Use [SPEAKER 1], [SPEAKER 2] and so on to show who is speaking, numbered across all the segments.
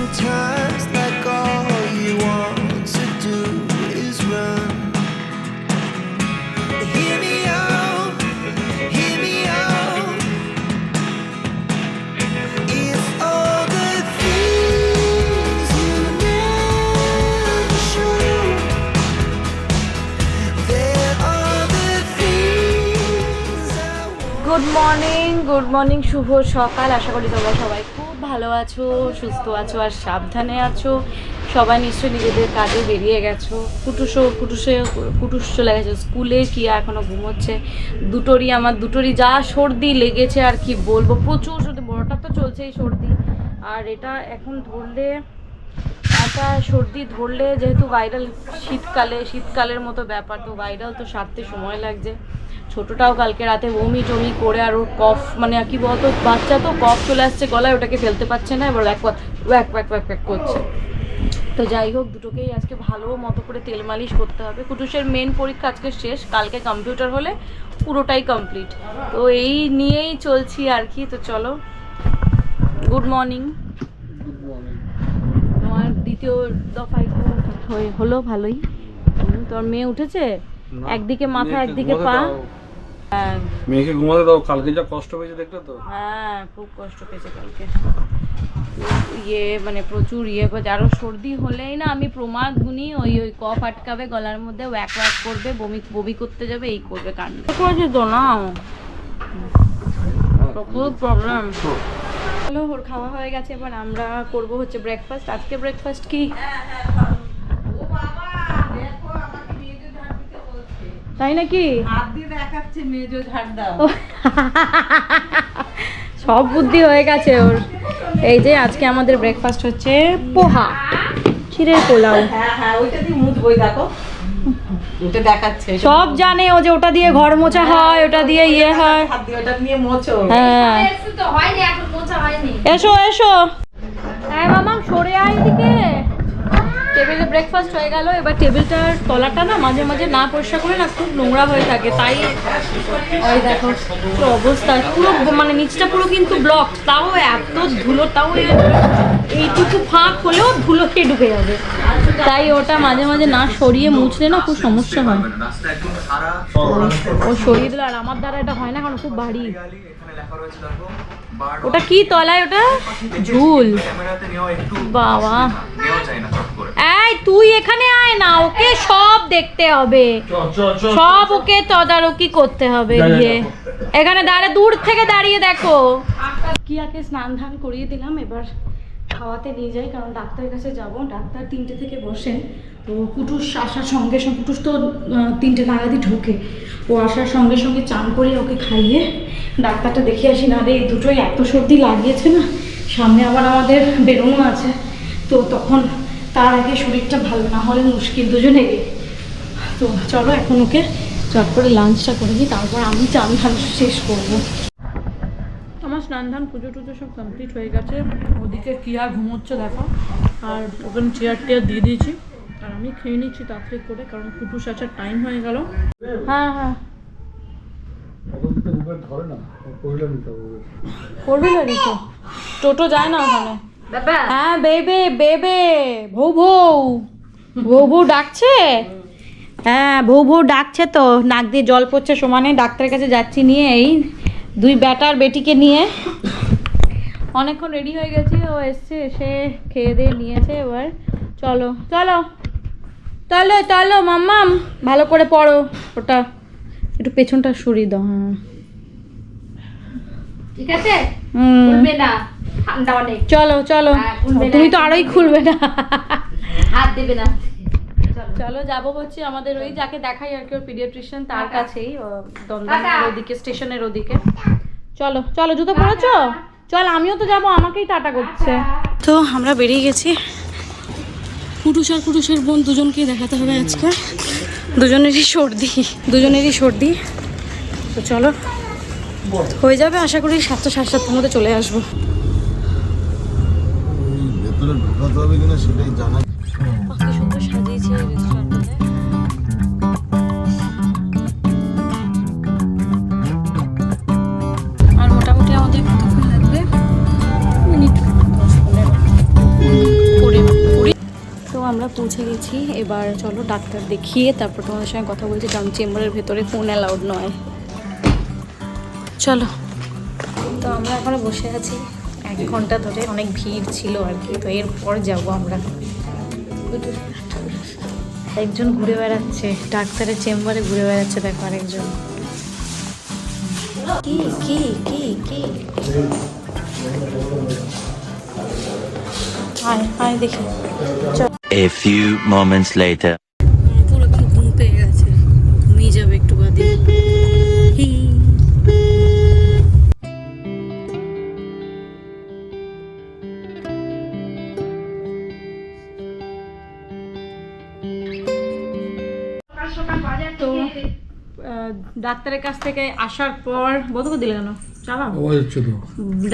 [SPEAKER 1] sometimes like all you want to do is run. Hear me out, hear me out. If all the things you never show, there are the things I want.
[SPEAKER 2] Good morning শুভ সকাল। আশা করি তোমরা সবাই খুব ভালো আছো, সুস্থ আছো আর সাবধানে আছো। সবাই নিশ্চয়ই নিজেদের কাজে বেরিয়ে গেছো। কুটুস চলে গেছে স্কুলে, কি এখনও ঘুমোচ্ছে। আমার দুটোরই যা সর্দি লেগেছে আর কি বলবো, প্রচুর সর্দি। বড়টা তো চলছেই সর্দি, আর এটা এখন সর্দি ধরলে যেহেতু ভাইরাল, শীতকালের মতো ব্যাপার, তো ভাইরাল তো সারতে সময় লাগছে। ছোটোটাও কালকে রাতে বমি টমি করে, আর ওর কফ মানে কি বলতো, বাচ্চা তো কফ চলে আসছে গলায়, ওটাকে ফেলতে পারছে না, এবার ওয়াক করছে। তো যাই হোক, দুটোকেই আজকে ভালো মতো করে তেল মালিশ করতে হবে। কুটুসের মেন পরীক্ষা আজকে শেষ, কালকে কম্পিউটার হলে পুরোটাই কমপ্লিট। তো এই নিয়েই চলছি আর কি। তো চলো, গুড মর্নিং। তোমার দ্বিতীয় দফায় হলো ভালোই। তোর মেয়ে উঠেছে, একদিকে মাথা একদিকে পা। হ্যাঁ,
[SPEAKER 3] মেয়েকে ঘুমাতে দাও, কালকে যা কষ্ট পেয়েছে দেখলে তো।
[SPEAKER 2] হ্যাঁ, খুব কষ্ট পেয়েছে কালকে। মানে প্রচুর করছে। আরো সর্দি হলেই না আমি প্রমাদ গুনি, ওই কফ আটকাবে গলার মধ্যে, ওয়াক করবে, বমি করতে যাবে, এই করবে কাণ্ড করেছে তো না, খুব প্রবলেম। হলো, ওর খাওয়া হয়ে গেছে, এবার আমরা করব হচ্ছে ব্রেকফাস্ট। আজকে ব্রেকফাস্ট কি? তাই নাকি? সব বুদ্ধি হয়ে গেছে ওর। এই যে আজকে আমাদের ব্রেকফাস্ট হচ্ছে পোহা, ক্ষীরের পোলাও। সব জানে ও, যে ওটা দিয়ে ঘর মোছা হয়, ওটা দিয়ে ইয়ে হয়। হ্যাঁ, এসো এসো, হ্যাঁ মামা সরে আয় এদিকে। টেবিলে ব্রেকফাস্ট হয়ে গেল। এবার টেবিলটার তলাটা না মাঝে মাঝে না পরিষ্কার করে না খুব নোংরা হয়ে থাকে, তাই ওই দেখো কি অবস্থা, পুরো মানে নিচটা পুরো কিন্তু ব্লক, তাও এত ধুলো, তাও এইটুকু ফাঁক হলেও ধুলো খেয়ে ঢুকে যাবে, তাই ওটা মাঝে মাঝে না সরিয়ে মুছলে না খুব সমস্যা হয়। ও সরিয়ে দিল, আর আমার দ্বারা এটা হয় না, কারণ খুব ভারী। ওটা কি তলায়, ওটা ঝুল। বাবা, এই তুই এখানে আয় না, ওকে সব দেখতে হবে, সব ওকে তদারকি করতে হবে। গিয়ে এখানে দূর থেকে দাঁড়িয়ে দেখো। কিয়াকে স্নান ধান করিয়ে দিলাম, এবার খাওয়াতে নিয়ে যাই, কারণ ডাক্তারের কাছে যাব। ডাক্তার 3টে থেকে বসেন। তো কুটুস আসার সঙ্গে সঙ্গে, কুটুস তো 3টে নাগাদই ঢোকে, ও আসার সঙ্গে সঙ্গে চান করে ওকে খাইয়ে ডাক্তারটা দেখিয়ে আসি। না রে, এই দুটোই এত সর্দি লাগিয়েছে না, সামনে আবার আমাদের বেরোনো আছে, তো তখন তার আগে শরীরটা ভালো না হলে মুশকিল দুজনেরই। তো চলো এখন ওকে চট করে লাঞ্চটা করে দিই, তারপর আমি চান ধান শেষ করবো। আমার স্নান ধান পুজো টুজো সব কমপ্লিট হয়ে গেছে। ওদিকে কিয়া ঘুমোচ্ছে দেখো, আর ওখানে চেয়ার টেয়ার দিয়ে দিয়েছি, আর আমি খেয়ে নিচ্ছি তাড়াতাড়ি করে, কারণ কুটুস আসার টাইম হয়ে গেল। হ্যাঁ হ্যাঁ, করবি না তো, টোটো যায় না ওখানে। হ্যাঁ বেবে বেবে, বউ ডাকছে। হ্যাঁ, বউ ডাকছে, তো নাক দিয়ে জল পড়ছে সমানে। ডাক্তারের কাছে যাচ্ছি নিয়ে, এই 2 বেটার বেটিকে নিয়ে। অনেকক্ষণ রেডি হয়ে গেছি, ও এসছে, এসে খেয়ে দিয়ে নিয়েছে। এবার চলো চলো চলো চলো মাম্মাম, ভালো করে পড়ো। ওটা একটু পেছনটা সরিয়ে দাও। হ্যাঁ
[SPEAKER 4] ঠিক আছে, খুলবে না, ঠান্ডা অনেক।
[SPEAKER 2] চলো চলো, তুমি তো আরোই খুলবে না,
[SPEAKER 4] হাত দেবে না।
[SPEAKER 2] চলো যাবো হচ্ছে আমাদের ওই যাকে দেখাই আর কি, ওর পিডিয়াট্রিশিয়ান, তার কাছেই, দমদমের ওদিকে, স্টেশনের ওদিকে। চলো চলো, জুতো পরেছো? চল, আমিও তো যাবো, আমাকেই টাটা করছে। তো আমরা বেরিয়ে গেছি। কুটুসের বোন দুজনকেই দেখাতে হবে আজকে, দুজনেরই সর্দি। তো চলো, হয়ে যাবে আশা করি 7টা 7:30টার মধ্যে চলে আসবো।
[SPEAKER 5] ভেতরে ঢোকাতে হবে কিনা সেটাই জানা।
[SPEAKER 2] কি সুন্দর সাজিয়েছে রেস্টুরেন্টটাতে। আর মোটামুটি আমাদের কতক্ষণ লাগবে? মিনিট 10-15। পৌঁছে গেছি, এবার চলো ডাক্তার দেখিয়ে তারপর তোমাদের সঙ্গে কথা বলছি, কারণ চেম্বারের ভেতরে ফোন অ্যালাউড নয়। চলো, তো আমরা এখনো বসে আছি 1 ঘন্টা ধরে, অনেক ভিড় ছিল আর কি, তো এরপর যাবো আমরা। একজন ঘুরে বেড়াচ্ছে, ডাক্তারের চেম্বারে ঘুরে বেড়াচ্ছে, দেখো আরেকজন। কি কি কি কি আয় আয় দেখি।
[SPEAKER 6] A few moments later.
[SPEAKER 2] পুরো একদম ঘুম পেয়ে গেছে, ঘুমিয়ে যাবে একটু বাদে। তো ডাক্তারের কাছ থেকে আসার পর বন্ধ করে দিলে কেন? চালাও।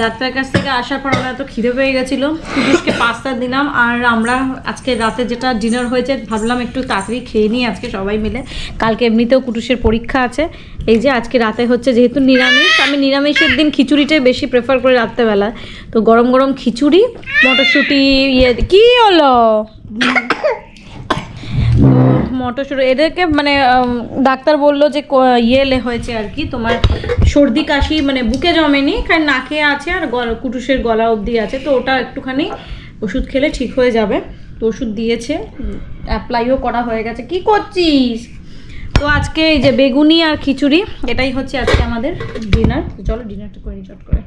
[SPEAKER 2] ডাক্তারের কাছ থেকে আসার পর আমরা এত খিদে পেয়ে গেছিলো, কুটুসকে পাস্তা দিলাম। আর আমরা আজকে রাতে যেটা ডিনার হয়েছে ভাবলাম একটু তাড়াতাড়ি খেয়ে নিই আজকে সবাই মিলে, কালকে এমনিতেও কুটুসের পরীক্ষা আছে। এই যে আজকে রাতে হচ্ছে যেহেতু নিরামিষ, আমি নিরামিষের দিন খিচুড়িটাই বেশি প্রেফার করি রাত্রেবেলা। তো গরম গরম খিচুড়ি, মটরশুঁটি, কি হলো মটরশুঁটি, এদেরকে মানে ডাক্তার বললো যে হয়েছে আর কি, তোমার সর্দি কাশি, মানে বুকে জমেনি, কারণ নাকে আছে আর কুটুসের গলা অবধি আছে, তো ওটা একটুখানি ওষুধ খেলে ঠিক হয়ে যাবে। তো ওষুধ দিয়েছে, অ্যাপ্লাইও করা হয়ে গেছে। কি করছিস? তো আজকে এই যে বেগুনি আর খিচুড়ি, এটাই হচ্ছে আজকে আমাদের ডিনার। চলো ডিনারটা করে চট করে।